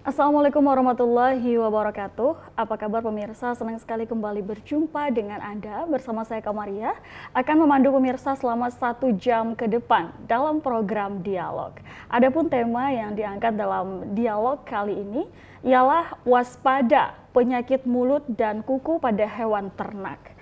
Assalamualaikum warahmatullahi wabarakatuh. Apa kabar pemirsa? Senang sekali kembali berjumpa dengan Anda. Bersama saya Kamaria akan memandu pemirsa selama 1 jam ke depan dalam program Dialog. Adapun tema yang diangkat dalam dialog kali ini ialah waspada penyakit mulut dan kuku pada hewan ternak.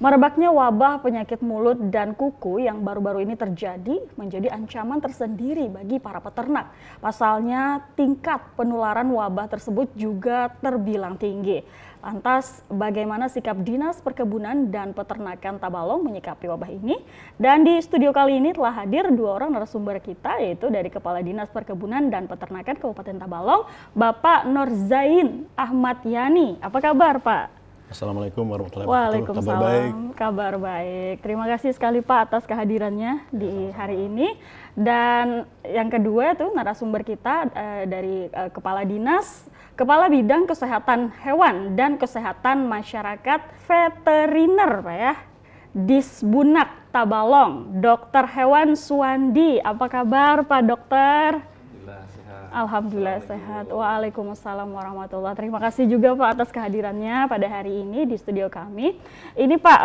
Merebaknya wabah penyakit mulut dan kuku yang baru-baru ini terjadi menjadi ancaman tersendiri bagi para peternak. Pasalnya, tingkat penularan wabah tersebut juga terbilang tinggi. Lantas, bagaimana sikap Dinas Perkebunan dan Peternakan Tabalong menyikapi wabah ini? Dan di studio kali ini telah hadir 2 orang narasumber kita, yaitu dari Kepala Dinas Perkebunan dan Peternakan Kabupaten Tabalong, Bapak Nurzain Ahmad Yani. Apa kabar, Pak? Assalamualaikum warahmatullahi wabarakatuh. Waalaikumsalam. Kabar baik. Kabar baik. Terima kasih sekali Pak atas kehadirannya di hari ini. Dan yang kedua itu narasumber kita dari Kepala Dinas, Kepala Bidang Kesehatan Hewan dan Kesehatan Masyarakat Veteriner, Pak ya. Disbunak Tabalong, Dr. Hewan Suwandi. Apa kabar Pak Dokter? Alhamdulillah sehat. Waalaikumsalam warahmatullahi. Terima kasih juga Pak atas kehadirannya pada hari ini di studio kami. Ini Pak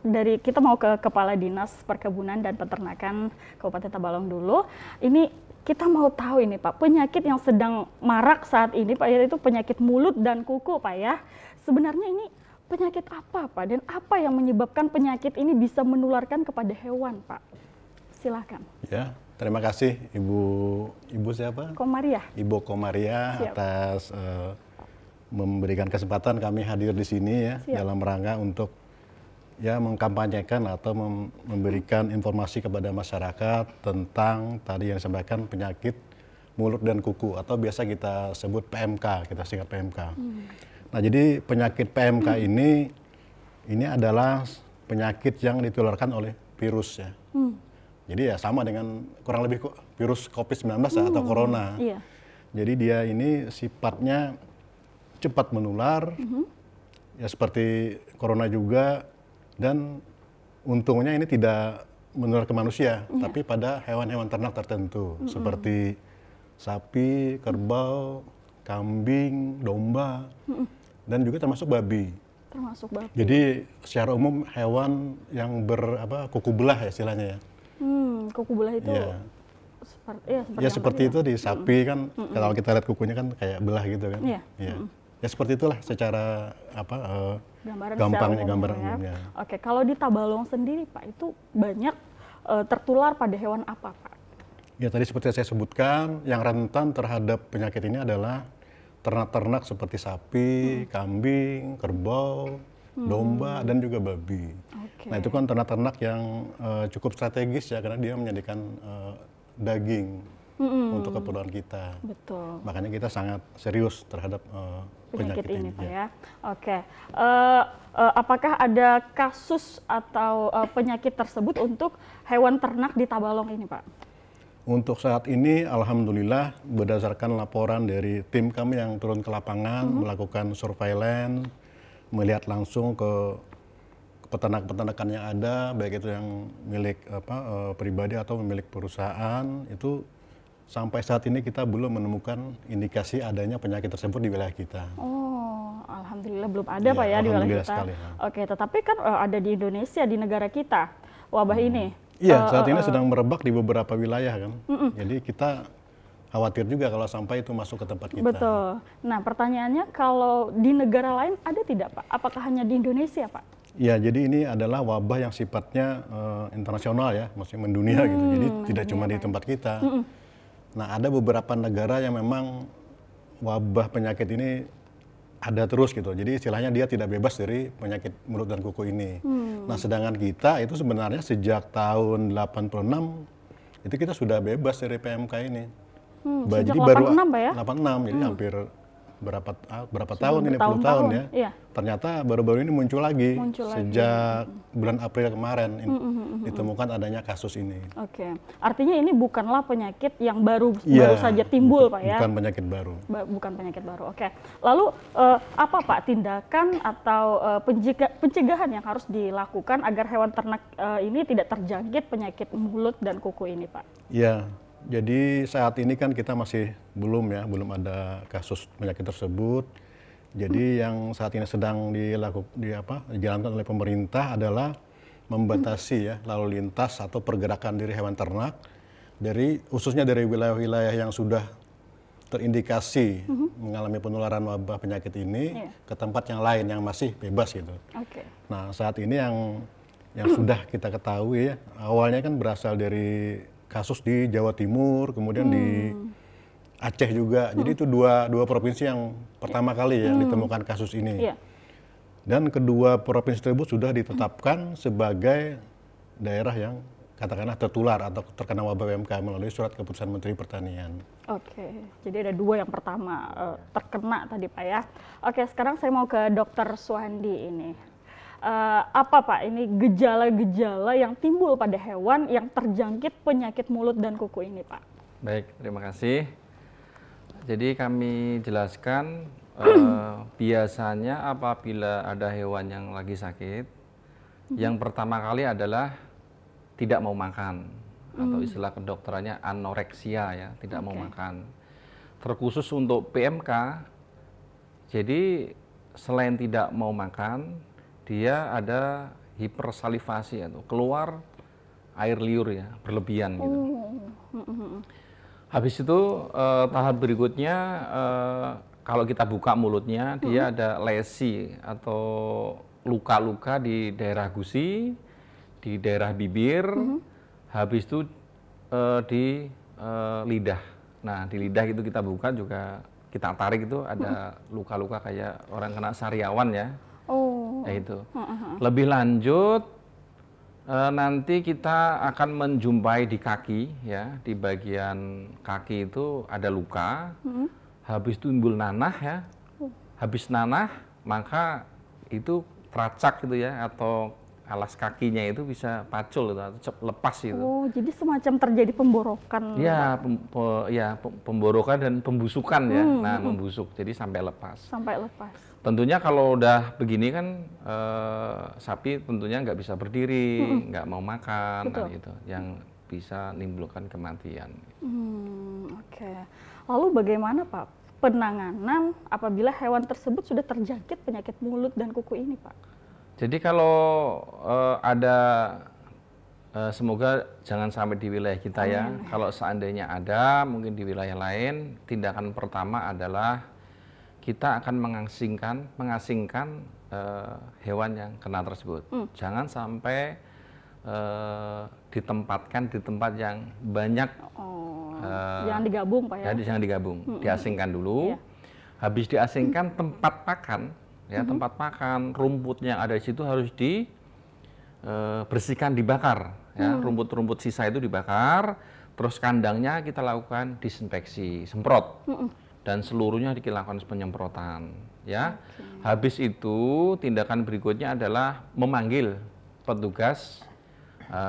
dari kita mau ke Kepala Dinas Perkebunan dan Peternakan Kabupaten Tabalong dulu. Ini kita mau tahu ini Pak, penyakit yang sedang marak saat ini Pak, yaitu penyakit mulut dan kuku Pak ya. Sebenarnya ini penyakit apa Pak, dan apa yang menyebabkan penyakit ini bisa menularkan kepada hewan Pak? Silakan. Ya, terima kasih Ibu siapa? Komaria. Ibu Komaria. Siap. Atas memberikan kesempatan kami hadir di sini ya. Siap. Dalam rangka untuk ya mengkampanyekan atau memberikan informasi kepada masyarakat tentang tadi yang disampaikan penyakit mulut dan kuku atau biasa kita sebut PMK, kita singkat PMK. Nah, jadi penyakit PMK ini adalah penyakit yang ditularkan oleh virus ya. Jadi ya sama dengan kurang lebih virus COVID-19 atau corona. Iya. Jadi dia ini sifatnya cepat menular, ya seperti corona juga, dan untungnya ini tidak menular ke manusia, tapi pada hewan-hewan ternak tertentu, seperti sapi, kerbau, kambing, domba, dan juga termasuk babi. Jadi secara umum hewan yang kuku belah ya istilahnya ya. Kuku belah itu ya. Seperti itu di sapi kan, kalau kita lihat kukunya kan kayak belah gitu kan. Ya seperti itulah secara gampangnya gambaran umumnya. Oke, kalau di Tabalong sendiri Pak, itu banyak tertular pada hewan apa Pak? Ya tadi seperti saya sebutkan, yang rentan terhadap penyakit ini adalah ternak-ternak seperti sapi, kambing, kerbau, domba, dan juga babi. Nah itu kan ternak-ternak yang cukup strategis ya, karena dia menjadikan daging untuk keperluan kita. Betul. Makanya kita sangat serius terhadap penyakit ini Pak ya. Oke. Apakah ada kasus atau penyakit tersebut untuk hewan ternak di Tabalong ini Pak? Untuk saat ini alhamdulillah berdasarkan laporan dari tim kami yang turun ke lapangan melakukan surveillance, melihat langsung ke peternak-peternakan yang ada, baik itu yang milik pribadi atau milik perusahaan, itu sampai saat ini kita belum menemukan indikasi adanya penyakit tersebut di wilayah kita. Oh, alhamdulillah belum ada Pak ya di wilayah kita. Sekali, ya. Oke, tetapi kan ada di Indonesia, di negara kita wabah ini. Iya, saat ini sedang merebak di beberapa wilayah kan. Jadi kita khawatir juga kalau sampai itu masuk ke tempat kita. Betul. Nah, pertanyaannya kalau di negara lain ada tidak Pak? Apakah hanya di Indonesia Pak? Ya, jadi ini adalah wabah yang sifatnya internasional ya, maksudnya mendunia gitu. Jadi tidak cuma di tempat kita. Nah, ada beberapa negara yang memang wabah penyakit ini ada terus gitu. Jadi istilahnya dia tidak bebas dari penyakit mulut dan kuku ini. Nah, sedangkan kita itu sebenarnya sejak tahun 86 itu kita sudah bebas dari PMK ini. Sejak 86 Pak ya? 86, jadi hampir berapa tahun ini, 10 tahun ya. Iya. Ternyata baru-baru ini muncul lagi. Sejak bulan April kemarin ditemukan adanya kasus ini. Oke. Artinya ini bukanlah penyakit yang baru saja timbul Pak ya? Bukan penyakit baru. Bukan penyakit baru. Oke. Lalu apa Pak tindakan atau pencegahan yang harus dilakukan agar hewan ternak ini tidak terjangkit penyakit mulut dan kuku ini Pak? Iya. Jadi saat ini kan kita masih belum ada kasus penyakit tersebut. Jadi yang saat ini sedang dijalankan oleh pemerintah adalah membatasi ya lalu lintas atau pergerakan dari hewan ternak khususnya dari wilayah-wilayah yang sudah terindikasi mengalami penularan wabah penyakit ini ke tempat yang lain yang masih bebas gitu. Nah, saat ini yang sudah kita ketahui ya, awalnya kan berasal dari kasus di Jawa Timur, kemudian di Aceh juga. Jadi itu dua provinsi yang pertama kali ya ditemukan kasus ini. Dan kedua provinsi tersebut sudah ditetapkan sebagai daerah yang katakanlah tertular atau terkena wabah PMK melalui surat keputusan Menteri Pertanian. Jadi ada dua yang pertama terkena tadi Pak ya. Sekarang saya mau ke Dokter Suhandi ini. Apa Pak ini gejala-gejala yang timbul pada hewan yang terjangkit penyakit mulut dan kuku ini Pak? Baik, terima kasih. Jadi kami jelaskan biasanya apabila ada hewan yang lagi sakit, yang pertama kali adalah tidak mau makan atau istilah kedokterannya anoreksia ya, tidak mau makan. Terkhusus untuk PMK, jadi selain tidak mau makan, dia ada hipersalivasi atau keluar air liur ya, berlebihan gitu. Habis itu tahap berikutnya kalau kita buka mulutnya, dia ada lesi atau luka-luka di daerah gusi, di daerah bibir, habis itu di lidah. Nah, di lidah itu kita buka juga, kita tarik itu ada luka-luka kayak orang kena sariawan ya. Ya itu. Lebih lanjut, nanti kita akan menjumpai di kaki ya, di bagian kaki itu ada luka, habis itu timbul nanah ya, habis nanah maka itu teracak gitu ya, atau alas kakinya itu bisa pacul gitu, atau lepas gitu. Jadi semacam terjadi pemborokan. Ya, pemborokan dan pembusukan ya. Nah, membusuk, jadi sampai lepas. Sampai lepas. Tentunya kalau udah begini kan sapi tentunya nggak bisa berdiri, nggak mau makan, nah, gitu, yang bisa menimbulkan kematian. Lalu bagaimana Pak penanganan apabila hewan tersebut sudah terjangkit penyakit mulut dan kuku ini Pak? Jadi kalau ada, semoga jangan sampai di wilayah kita ya. Kalau seandainya ada, mungkin di wilayah lain, tindakan pertama adalah kita akan mengasingkan hewan yang kena tersebut. Jangan sampai ditempatkan di tempat yang banyak. Jangan digabung Pak ya? Jangan digabung, diasingkan dulu. Habis diasingkan tempat makan, ya tempat makan, rumputnya yang ada di situ harus dibersihkan, dibakar. Ya, rumput-rumput sisa itu dibakar, terus kandangnya kita lakukan disinfeksi, semprot. Dan seluruhnya dilakukan penyemprotan ya. Habis itu tindakan berikutnya adalah memanggil petugas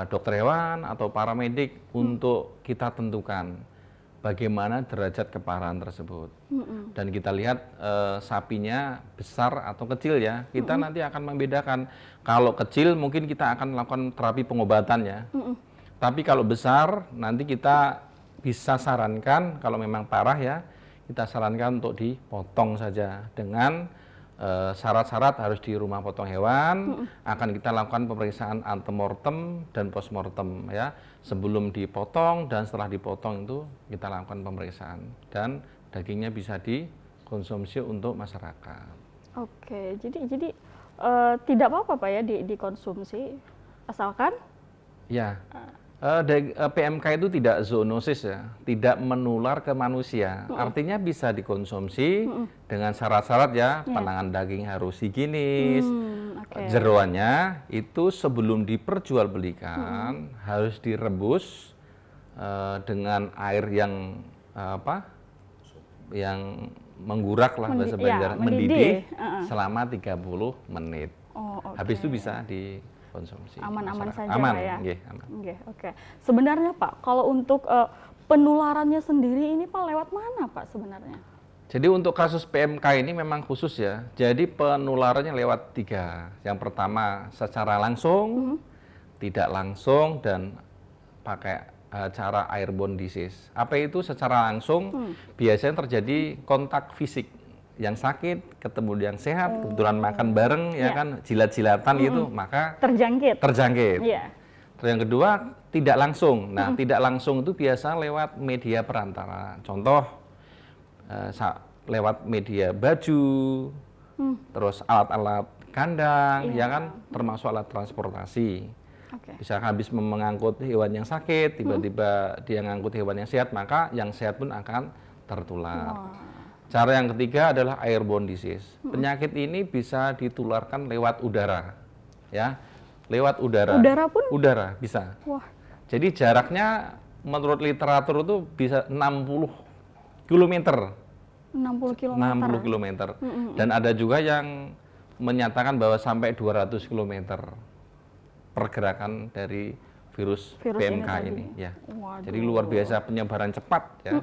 dokter hewan atau paramedik untuk kita tentukan bagaimana derajat keparahan tersebut. Dan kita lihat sapinya besar atau kecil ya. Kita nanti akan membedakan. Kalau kecil mungkin kita akan melakukan terapi pengobatan ya. Tapi kalau besar nanti kita bisa sarankan kalau memang parah ya, kita sarankan untuk dipotong saja dengan syarat-syarat harus di rumah potong hewan. Akan kita lakukan pemeriksaan antemortem dan postmortem ya, sebelum dipotong dan setelah dipotong itu kita lakukan pemeriksaan dan dagingnya bisa dikonsumsi untuk masyarakat. Jadi tidak apa-apa Pak ya dikonsumsi asalkan ya. PMK itu tidak zoonosis ya, tidak menular ke manusia. Artinya bisa dikonsumsi dengan syarat-syarat ya, penangan daging harus higienis, jeroannya itu sebelum diperjualbelikan harus direbus dengan air yang yang menggurak lah bahasa Banjar, mendidih selama 30 menit. Habis itu bisa konsumsi. Aman-aman saja aman, Pak ya? Aman. Sebenarnya Pak, kalau untuk penularannya sendiri ini Pak lewat mana Pak sebenarnya? Jadi untuk kasus PMK ini memang khusus ya. Jadi penularannya lewat 3. Yang pertama secara langsung, tidak langsung, dan pakai cara airborne disease. Apa itu secara langsung? Biasanya terjadi kontak fisik. Yang sakit ketemu yang sehat, kebetulan makan bareng ya kan, jilat-jilatan gitu, maka terjangkit. Iya. Terus yang kedua, tidak langsung. Nah, tidak langsung itu biasa lewat media perantara. Contoh lewat media baju, terus alat-alat kandang, ya kan, termasuk alat transportasi. Bisa habis mengangkut hewan yang sakit, tiba-tiba dia ngangkut hewan yang sehat, maka yang sehat pun akan tertular. Cara yang ketiga adalah airborne disease. Penyakit ini bisa ditularkan lewat udara, ya, lewat udara. Udara pun? Udara bisa. Wah. Jadi jaraknya menurut literatur itu bisa 60 km. 60 km. 60 km. Dan ada juga yang menyatakan bahwa sampai 200 km pergerakan dari virus PMK ini ya. Jadi luar biasa penyebaran cepat ya.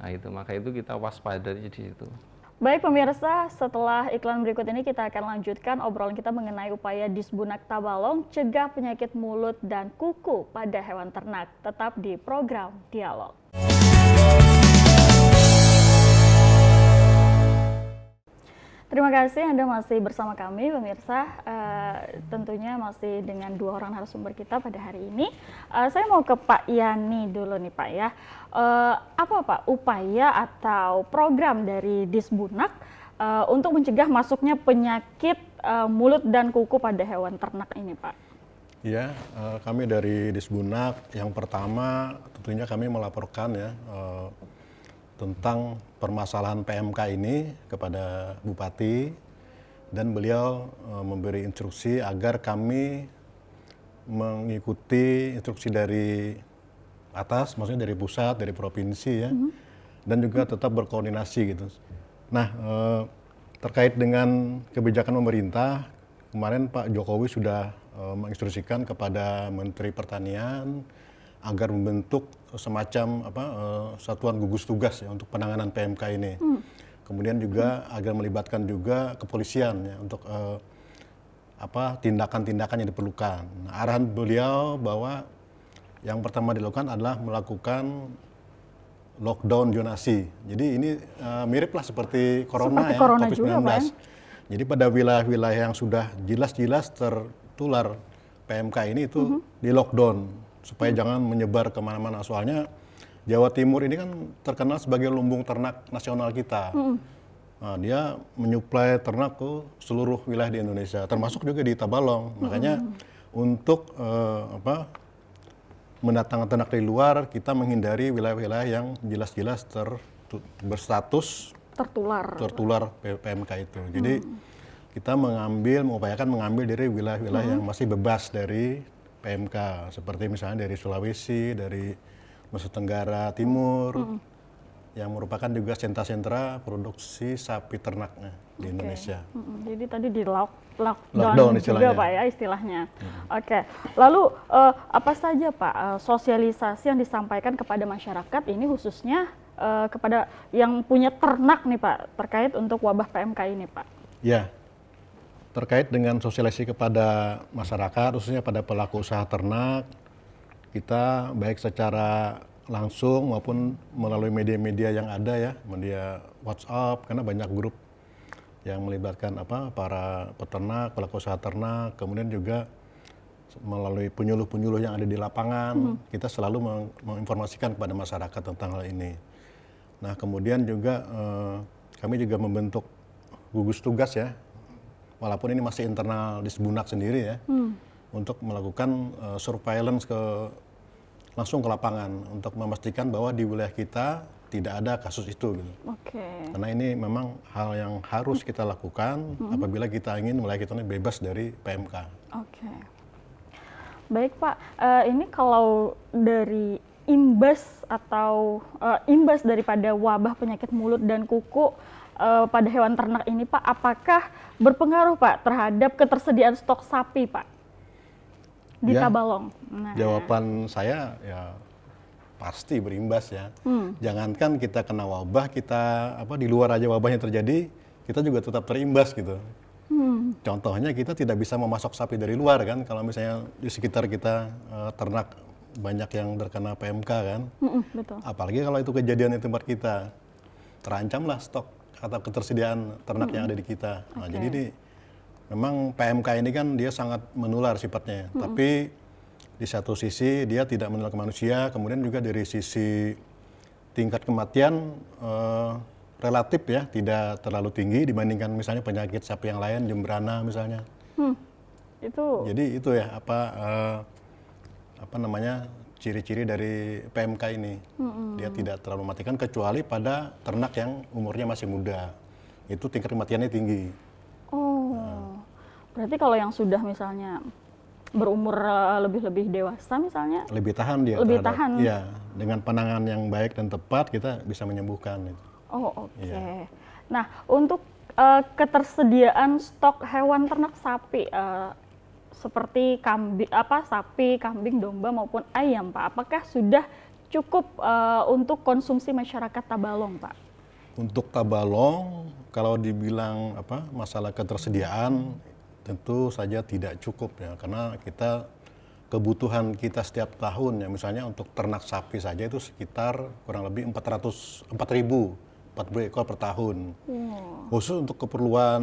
Nah itu, maka itu kita waspada di situ. Baik pemirsa, setelah iklan berikut ini kita akan lanjutkan obrolan kita mengenai upaya Disbunak Tabalong cegah penyakit mulut dan kuku pada hewan ternak. Tetap di program Dialog. Terima kasih Anda masih bersama kami pemirsa, tentunya masih dengan dua orang narasumber kita pada hari ini. Saya mau ke Pak Yani dulu nih Pak ya. Apa Pak upaya atau program dari Disbunak untuk mencegah masuknya penyakit mulut dan kuku pada hewan ternak ini Pak? Ya, kami dari Disbunak yang pertama tentunya kami melaporkan ya tentang permasalahan PMK ini kepada Bupati, dan beliau memberi instruksi agar kami mengikuti instruksi dari atas, maksudnya dari pusat, dari provinsi ya, dan juga tetap berkoordinasi gitu. Nah, terkait dengan kebijakan pemerintah, kemarin Pak Jokowi sudah menginstruksikan kepada Menteri Pertanian agar membentuk semacam satuan gugus tugas ya untuk penanganan PMK ini. Kemudian juga agar melibatkan juga kepolisian ya untuk tindakan-tindakan yang diperlukan. Nah, arahan beliau bahwa yang pertama dilakukan adalah melakukan lockdown zonasi. Jadi ini miriplah seperti corona ya, COVID-19. Jadi pada wilayah-wilayah yang sudah jelas-jelas tertular PMK ini itu di lockdown supaya jangan menyebar kemana-mana. Soalnya Jawa Timur ini kan terkenal sebagai lumbung ternak nasional kita. Nah, dia menyuplai ternak ke seluruh wilayah di Indonesia, termasuk juga di Tabalong. Makanya untuk mendatangkan ternak dari luar, kita menghindari wilayah-wilayah yang jelas-jelas berstatus tertular PMK itu. Jadi kita mengupayakan mengambil dari wilayah-wilayah yang masih bebas dari PMK, seperti misalnya dari Sulawesi, dari Nusa Tenggara Timur, yang merupakan juga sentra-sentra produksi sapi ternaknya di Indonesia. Jadi tadi di lockdown juga Pak ya istilahnya. Oke, lalu apa saja Pak sosialisasi yang disampaikan kepada masyarakat ini khususnya kepada yang punya ternak nih Pak terkait untuk wabah PMK ini Pak? Ya. Terkait dengan sosialisasi kepada masyarakat, khususnya pada pelaku usaha ternak, kita baik secara langsung maupun melalui media-media yang ada ya, media WhatsApp, karena banyak grup yang melibatkan para peternak, pelaku usaha ternak, kemudian juga melalui penyuluh-penyuluh yang ada di lapangan, kita selalu menginformasikan kepada masyarakat tentang hal ini. Nah, kemudian juga kami juga membentuk gugus tugas ya, walaupun ini masih internal Disbunak sendiri ya, untuk melakukan surveillance langsung ke lapangan untuk memastikan bahwa di wilayah kita tidak ada kasus itu gitu. Karena ini memang hal yang harus kita lakukan apabila kita ingin wilayah kita ini bebas dari PMK. Baik Pak, ini kalau dari imbas daripada wabah penyakit mulut dan kuku pada hewan ternak ini Pak, apakah berpengaruh Pak terhadap ketersediaan stok sapi Pak di Tabalong? Nah. Jawaban saya ya pasti berimbas ya. Jangankan kita kena wabah, kita di luar aja wabahnya terjadi, kita juga tetap terimbas gitu. Contohnya kita tidak bisa memasok sapi dari luar kan, kalau misalnya di sekitar kita ternak banyak yang terkena PMK kan. Betul. Apalagi kalau itu kejadian di tempat kita, terancamlah stok atau ketersediaan ternak yang ada di kita. Nah, jadi ini memang PMK ini kan dia sangat menular sifatnya, tapi di satu sisi dia tidak menular ke manusia, kemudian juga dari sisi tingkat kematian relatif ya tidak terlalu tinggi dibandingkan misalnya penyakit sapi yang lain, jembrana misalnya. Itu. Jadi itu ya apa namanya ciri-ciri dari PMK ini. Dia tidak terlalu mematikan kecuali pada ternak yang umurnya masih muda. Itu tingkat kematiannya tinggi. Oh, berarti kalau yang sudah misalnya berumur lebih dewasa misalnya, Lebih tahan dia. Lebih tahan. Iya, dengan penanganan yang baik dan tepat kita bisa menyembuhkan itu. oh oke. Iya. Nah, untuk ketersediaan stok hewan ternak sapi seperti sapi, kambing, domba maupun ayam, Pak, apakah sudah cukup untuk konsumsi masyarakat Tabalong, Pak? Untuk Tabalong, kalau dibilang masalah ketersediaan, tentu saja tidak cukup ya, karena kebutuhan kita setiap tahun ya, misalnya untuk ternak sapi saja itu sekitar kurang lebih 4.000 ekor per tahun. Khusus untuk keperluan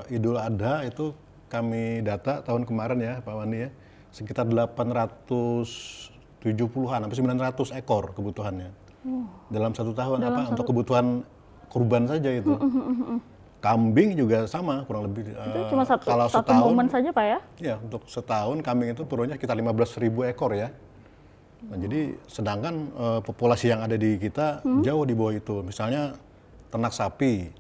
Idul Adha itu kami data tahun kemarin ya Pak Wandi ya, sekitar 870-an sampai 900 ekor kebutuhannya. Dalam satu tahun untuk kebutuhan kurban saja itu. Kambing juga sama kurang lebih. Itu cuma kalau satu setahun, momen saja Pak ya? Ya, untuk setahun kambing itu perlunya sekitar 15.000 ekor ya. Nah, jadi sedangkan populasi yang ada di kita jauh di bawah itu. Misalnya ternak sapi,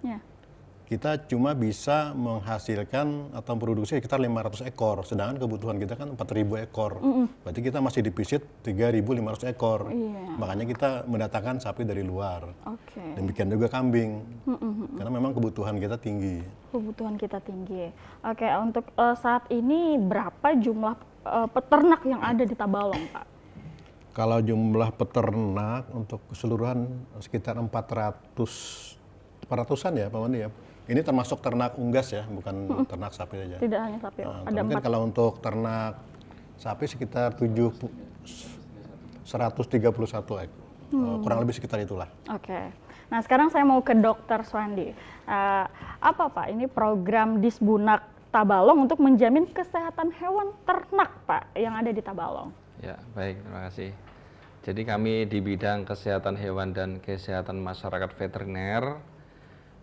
kita cuma bisa menghasilkan atau produksi sekitar 500 ekor, sedangkan kebutuhan kita kan 4.000 ekor. Berarti kita masih defisit 3.500 ekor. Makanya kita mendatangkan sapi dari luar. Demikian juga kambing, karena memang kebutuhan kita tinggi. Kebutuhan kita tinggi. Oke, untuk saat ini berapa jumlah peternak yang ada di Tabalong, Pak? Kalau jumlah peternak untuk keseluruhan sekitar 400-an ya Pak Wandi ya. Ini termasuk ternak unggas ya, bukan ternak sapi saja. Tidak hanya sapi, ada mungkin 4. kalau untuk ternak sapi sekitar 131 ekor, kurang lebih sekitar itulah. Oke. Nah sekarang saya mau ke Dokter Swandi. Apa Pak ini program Disbunak Tabalong untuk menjamin kesehatan hewan ternak Pak yang ada di Tabalong? Ya, baik, terima kasih. Jadi kami di bidang kesehatan hewan dan kesehatan masyarakat veteriner,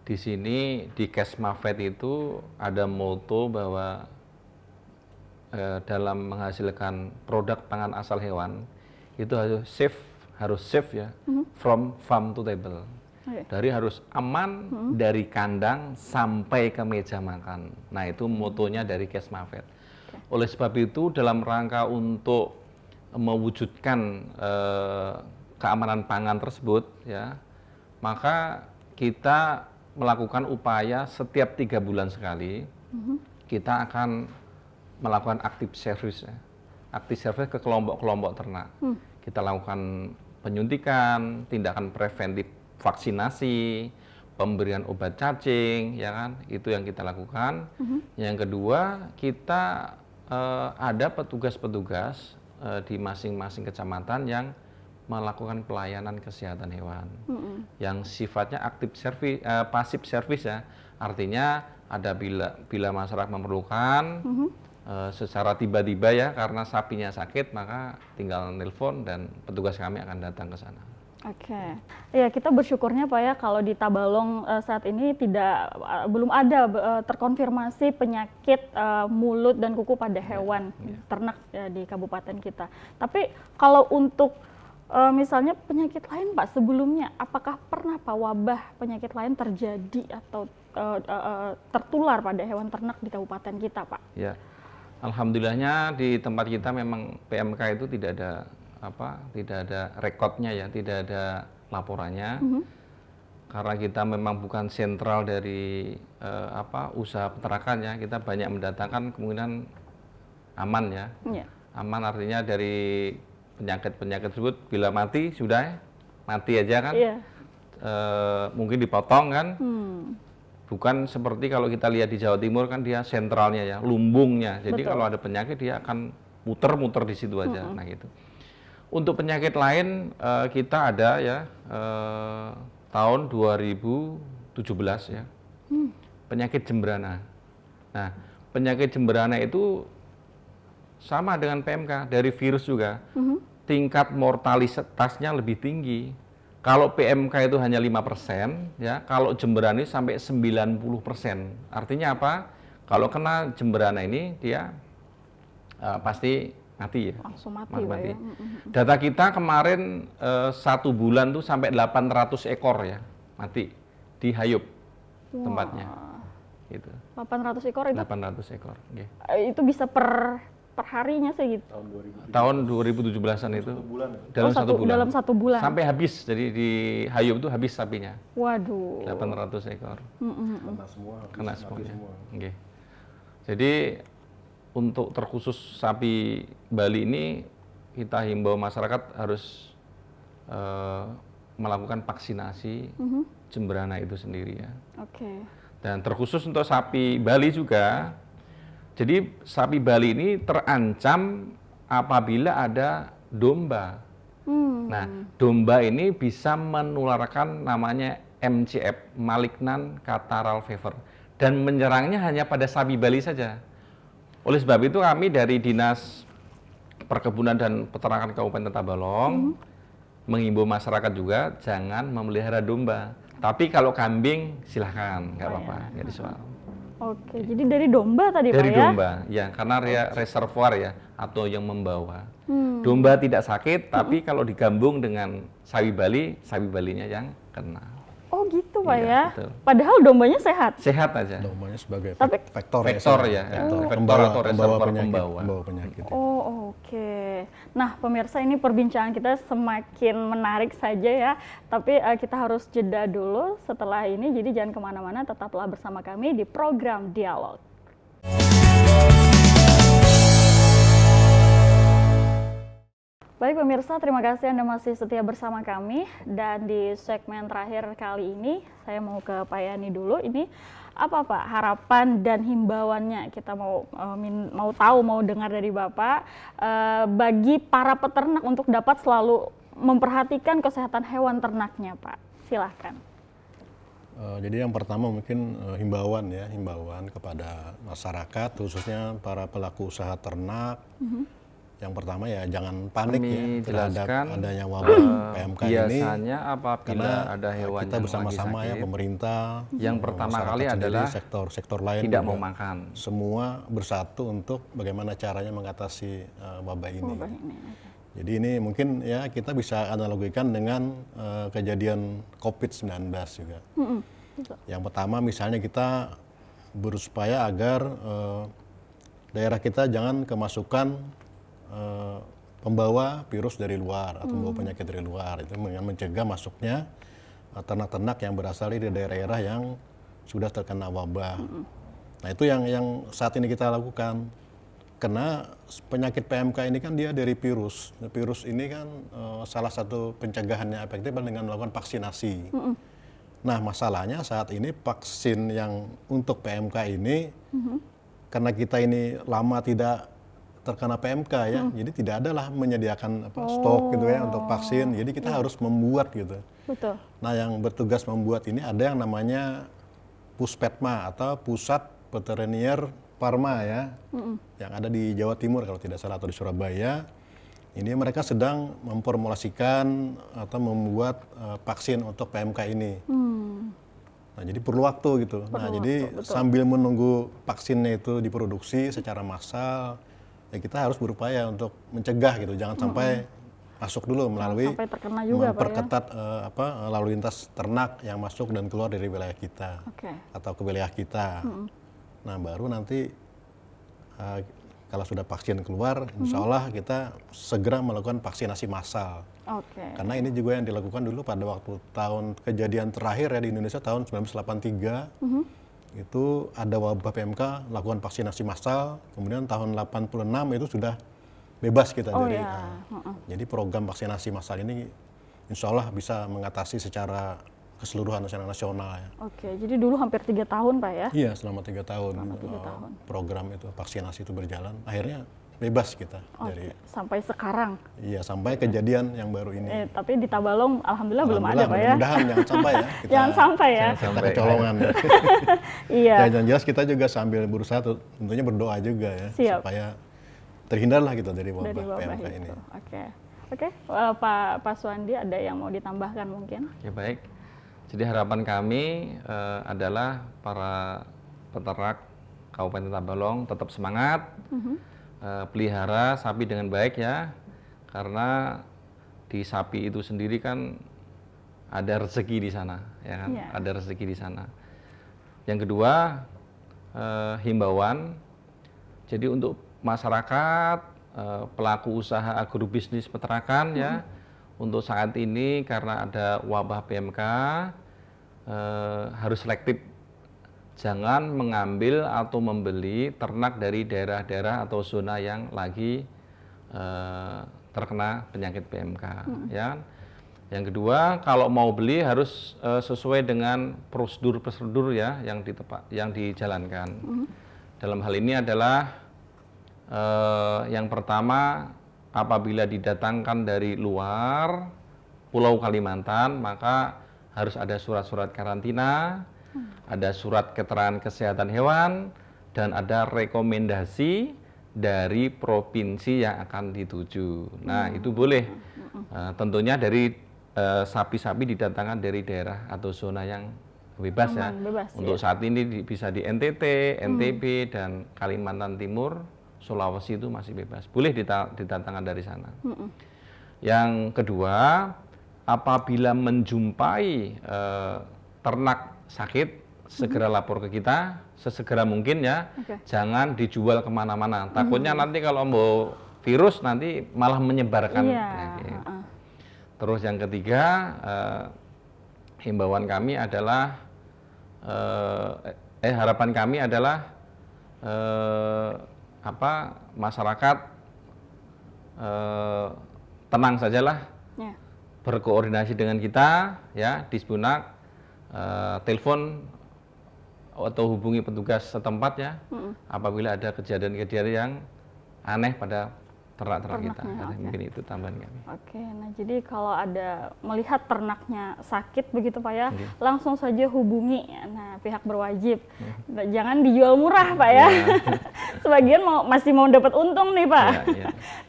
di sini di Kesmafet itu ada moto bahwa dalam menghasilkan produk pangan asal hewan itu harus safe ya, from farm to table. Dari harus aman dari kandang sampai ke meja makan. Nah itu motonya dari Kesmafet. Oleh sebab itu dalam rangka untuk mewujudkan keamanan pangan tersebut ya, maka kita melakukan upaya setiap 3 bulan sekali kita akan melakukan active service ya. Active service ke kelompok-kelompok ternak. Kita lakukan penyuntikan, tindakan preventif vaksinasi, pemberian obat cacing ya kan, itu yang kita lakukan. Yang kedua, kita ada petugas-petugas di masing-masing kecamatan yang melakukan pelayanan kesehatan hewan yang sifatnya aktif service, pasif service ya, artinya ada bila masyarakat memerlukan secara tiba-tiba ya karena sapinya sakit maka tinggal nelpon dan petugas kami akan datang ke sana. Oke, ya kita bersyukurnya Pak ya kalau di Tabalong saat ini belum ada terkonfirmasi penyakit mulut dan kuku pada hewan ternak di kabupaten kita. Tapi kalau untuk misalnya penyakit lain Pak sebelumnya, apakah pernah Pak wabah penyakit lain terjadi atau tertular pada hewan ternak di kabupaten kita Pak? Ya, alhamdulillahnya di tempat kita memang PMK itu tidak ada rekodnya ya, tidak ada laporannya. Karena kita memang bukan sentral dari usaha peternakan ya, kita banyak mendatangkan kemungkinan aman ya. Aman artinya dari penyakit-penyakit tersebut bila mati sudah mati aja kan. Mungkin dipotong kan. Bukan seperti kalau kita lihat di Jawa Timur kan dia sentralnya ya, lumbungnya. Jadi kalau ada penyakit dia akan muter-muter di situ aja. Nah gitu. Untuk penyakit lain kita ada ya tahun 2017 ya. Penyakit jembrana. Nah, penyakit jembrana itu sama dengan PMK, dari virus juga. Tingkat mortalitasnya lebih tinggi. Kalau PMK itu hanya 5%, ya, kalau jembrana ini sampai 90%. Artinya apa? Kalau kena jembrana ini dia pasti mati ya. Langsung mati, Pak, ya. Data kita kemarin 1 bulan tuh sampai 800 ekor ya mati di Hayub tempatnya. Gitu. 800 ekor itu? 800 ekor. Okay. Itu bisa per harinya sih gitu. Tahun 2017-an itu. Dalam satu bulan. Sampai habis. Jadi di Hayub itu habis sapinya. Waduh. 800 ekor. Kena semua. Okay. Jadi untuk terkhusus sapi Bali ini kita himbau masyarakat harus melakukan vaksinasi jembrana itu sendiri ya. Oke. Dan terkhusus untuk sapi Bali juga. Jadi sapi Bali ini terancam apabila ada domba. Nah, domba ini bisa menularkan namanya MCF, malignant catarrhal fever, dan menyerangnya hanya pada sapi Bali saja. Oleh sebab itu kami dari Dinas Perkebunan dan Peternakan Kabupaten Tabalong menghimbau masyarakat juga jangan memelihara domba. Tapi kalau kambing silahkan, nggak apa-apa, nggak disoal. Oke, jadi dari domba tadi Dari Pak ya? Dari domba, ya, karena reservoir ya, atau yang membawa. Domba tidak sakit, tapi kalau digabung dengan sapi Balinya yang kena. Oh gitu Pak ya? Betul. Padahal dombanya sehat? Sehat aja. Dombanya sebagai vektor ya, pembawa penyakit. Oh oke. Nah pemirsa, ini perbincangan kita semakin menarik saja ya. Tapi kita harus jeda dulu setelah ini. Jadi jangan kemana-mana, tetaplah bersama kami di program Dialog. Baik pemirsa, terima kasih Anda masih setia bersama kami. Dan di segmen terakhir kali ini, saya mau ke Pak Yani dulu. Ini apa Pak harapan dan himbauannya? Kita mau tahu, mau dengar dari Bapak bagi para peternak untuk dapat selalu memperhatikan kesehatan hewan ternaknya, Pak. Silahkan. Jadi yang pertama mungkin himbauan kepada masyarakat, khususnya para pelaku usaha ternak. Yang pertama ya jangan panik ya terhadap adanya wabah PMK ini. Biasanya apabila ada hewan kita bersama-sama ya pemerintah, yang pertama kali adalah sektor lain tidak mau makan. Semua bersatu untuk bagaimana caranya mengatasi wabah ini. Jadi ini mungkin ya kita bisa analogikan dengan kejadian COVID-19 juga. Yang pertama misalnya kita berupaya agar daerah kita jangan kemasukan pembawa virus dari luar atau membawa penyakit dari luar. Itu mencegah masuknya ternak-ternak yang berasal dari daerah-daerah yang sudah terkena wabah. Nah itu yang saat ini kita lakukan. Karena penyakit PMK ini kan dia dari virus. Virus ini kan salah satu pencegahannya efektif dengan melakukan vaksinasi. Nah masalahnya saat ini vaksin yang untuk PMK ini karena kita ini lama tidak terkena PMK ya, jadi tidak ada lah menyediakan stok gitu ya untuk vaksin. Jadi kita harus membuat gitu. Betul. Nah yang bertugas membuat ini ada yang namanya Puspetma atau Pusat Veteriner Farma ya, yang ada di Jawa Timur kalau tidak salah atau di Surabaya. Ini mereka sedang memformulasikan atau membuat vaksin untuk PMK ini. Nah jadi perlu waktu gitu. Jadi sambil menunggu vaksinnya itu diproduksi secara massal, ya kita harus berupaya untuk mencegah gitu, jangan sampai masuk dulu melalui memperketat lalu lintas ternak yang masuk dan keluar dari wilayah kita atau ke wilayah kita. Nah baru nanti kalau sudah vaksin keluar, insya Allah kita segera melakukan vaksinasi massal. Karena ini juga yang dilakukan dulu pada waktu tahun kejadian terakhir ya di Indonesia tahun 1983. Itu ada wabah PMK, lakukan vaksinasi massal, kemudian tahun 86 itu sudah bebas kita dari. Jadi program vaksinasi massal ini insya Allah bisa mengatasi secara keseluruhan secara nasional ya. Jadi dulu hampir 3 tahun Pak ya? Iya selama 3 tahun. Program itu vaksinasi itu berjalan. Akhirnya bebas kita Oke, sampai sekarang. Iya, sampai kejadian yang baru ini. Tapi di Tabalong alhamdulillah belum ada, Pak ya. Mudah-mudahan jangan sampai ya. Jangan sampai ya. Kita kecolongan. Iya. Ya, yang jelas kita juga sambil berusaha tentunya berdoa juga ya. Siap. Supaya terhindarlah kita dari wabah PMK itu. ini. Oke. Pak Suwandi ada yang mau ditambahkan mungkin? Ya baik. Jadi harapan kami adalah para peternak Kabupaten Tabalong tetap semangat, pelihara sapi dengan baik ya, karena di sapi itu sendiri kan ada rezeki di sana, ya kan? Yeah. Ada rezeki di sana. Yang kedua, himbauan. Jadi untuk masyarakat, pelaku usaha agrobisnis peternakan ya, untuk saat ini karena ada wabah PMK harus selektif. Jangan mengambil atau membeli ternak dari daerah-daerah atau zona yang lagi terkena penyakit PMK. Ya. Yang kedua, kalau mau beli harus sesuai dengan prosedur-prosedur ya yang dijalankan. Dalam hal ini adalah yang pertama, apabila didatangkan dari luar Pulau Kalimantan, maka harus ada surat-surat karantina, ada surat keterangan kesehatan hewan, dan ada rekomendasi dari provinsi yang akan dituju. Nah, itu boleh. Tentunya dari sapi-sapi didatangkan dari daerah atau zona yang bebas. Bebas, untuk saat ini bisa di NTT, NTB, dan Kalimantan Timur, Sulawesi itu masih bebas. Boleh didatangkan dari sana. Yang kedua, apabila menjumpai ternak sakit, segera lapor ke kita sesegera mungkin ya. Jangan dijual kemana-mana. Takutnya nanti kalau mau virus nanti malah menyebarkan penyakit. Terus yang ketiga, himbauan kami adalah harapan kami adalah masyarakat tenang sajalah, berkoordinasi dengan kita ya, Disbunak, telepon atau hubungi petugas setempat ya, apabila ada kejadian-kejadian yang aneh pada ternak-ternak kita. Mungkin itu tambahan kami. Oke, nah jadi kalau ada melihat ternaknya sakit begitu Pak ya, langsung saja hubungi pihak berwajib. Jangan dijual murah Pak ya. Sebagian masih mau dapat untung nih Pak,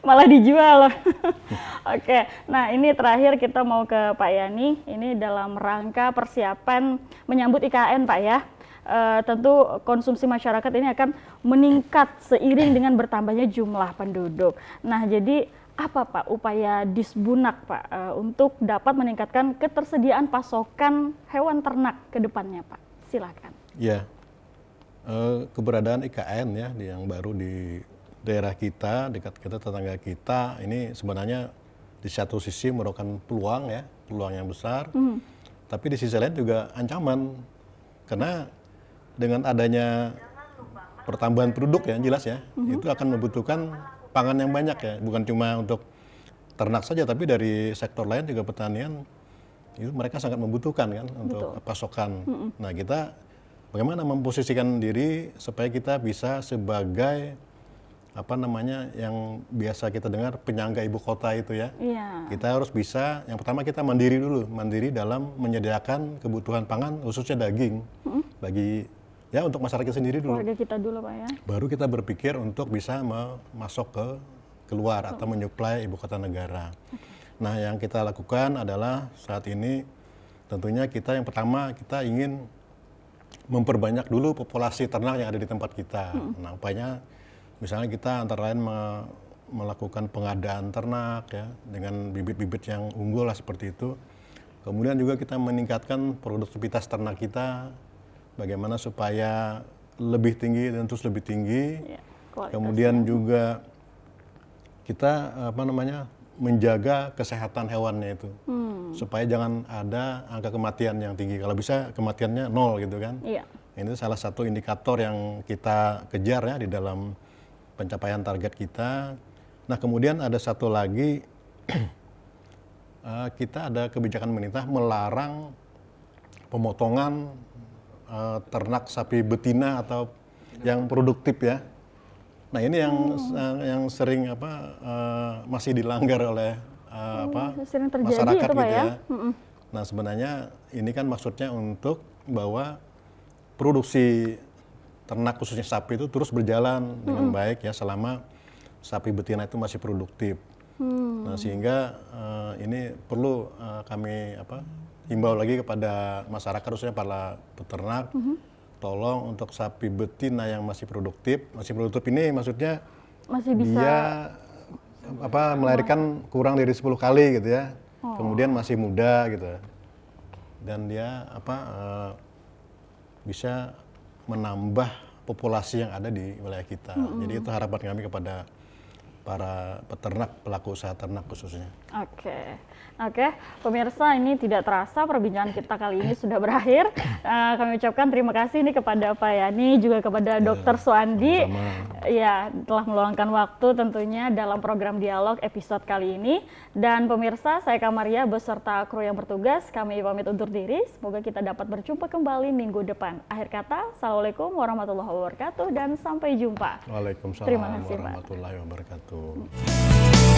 malah dijual. Oke, nah ini terakhir kita mau ke Pak Yani. Ini dalam rangka persiapan menyambut IKN Pak ya. Tentu konsumsi masyarakat ini akan meningkat seiring dengan bertambahnya jumlah penduduk. Nah, jadi apa Pak upaya Disbunak Pak untuk dapat meningkatkan ketersediaan pasokan hewan ternak ke depannya Pak? Silakan. Ya, keberadaan IKN ya yang baru di daerah kita, dekat kita, tetangga kita, ini sebenarnya di satu sisi merupakan peluang ya, peluang yang besar. Tapi di sisi lain juga ancaman, karena dengan adanya pertambahan penduduk ya jelas ya, itu akan membutuhkan pangan yang banyak ya, bukan cuma untuk ternak saja, tapi dari sektor lain juga pertanian itu mereka sangat membutuhkan kan untuk pasokan. Nah, kita bagaimana memposisikan diri supaya kita bisa sebagai yang biasa kita dengar penyangga ibu kota itu ya. Kita harus bisa, yang pertama kita mandiri dulu, mandiri dalam menyediakan kebutuhan pangan khususnya daging bagi ya untuk masyarakat sendiri dulu. Keluarga kita dulu Pak ya. Baru kita berpikir untuk bisa masuk keluar atau menyuplai ibu kota negara. Nah, yang kita lakukan adalah saat ini tentunya kita yang pertama kita ingin memperbanyak dulu populasi ternak yang ada di tempat kita. Nah, upaya misalnya kita antara lain melakukan pengadaan ternak ya dengan bibit-bibit yang unggul lah seperti itu. Kemudian juga kita meningkatkan produktivitas ternak kita, bagaimana supaya lebih tinggi dan terus lebih tinggi. Kemudian juga kita menjaga kesehatan hewannya itu, supaya jangan ada angka kematian yang tinggi. Kalau bisa kematiannya 0 gitu kan. Ini salah satu indikator yang kita kejar ya di dalam pencapaian target kita. Nah, kemudian ada satu lagi, kita ada kebijakan pemerintah melarang pemotongan ternak sapi betina atau yang produktif ya. Nah ini yang sering masih dilanggar oleh sering terjadi masyarakat itu, Pak, gitu ya. ya. Nah sebenarnya ini kan maksudnya untuk bahwa produksi ternak khususnya sapi itu terus berjalan dengan baik ya selama sapi betina itu masih produktif. Nah sehingga ini perlu kami himbau lagi kepada masyarakat khususnya para peternak, tolong untuk sapi betina yang masih produktif ini maksudnya Masih bisa dia melahirkan kurang dari 10 kali gitu ya, kemudian masih muda gitu, dan dia bisa menambah populasi yang ada di wilayah kita. Jadi itu harapan kami kepada para peternak, pelaku usaha ternak khususnya. Oke, pemirsa, ini tidak terasa perbincangan kita kali ini sudah berakhir. Kami ucapkan terima kasih nih kepada Pak Yani, juga kepada Dr. Suandi, ya telah meluangkan waktu tentunya dalam program Dialog episode kali ini. Dan pemirsa, saya Kamaria beserta kru yang bertugas, kami pamit undur diri. Semoga kita dapat berjumpa kembali minggu depan. Akhir kata, Assalamualaikum warahmatullahi wabarakatuh dan sampai jumpa. Waalaikumsalam Terima kasih, Pak. warahmatullahi wabarakatuh.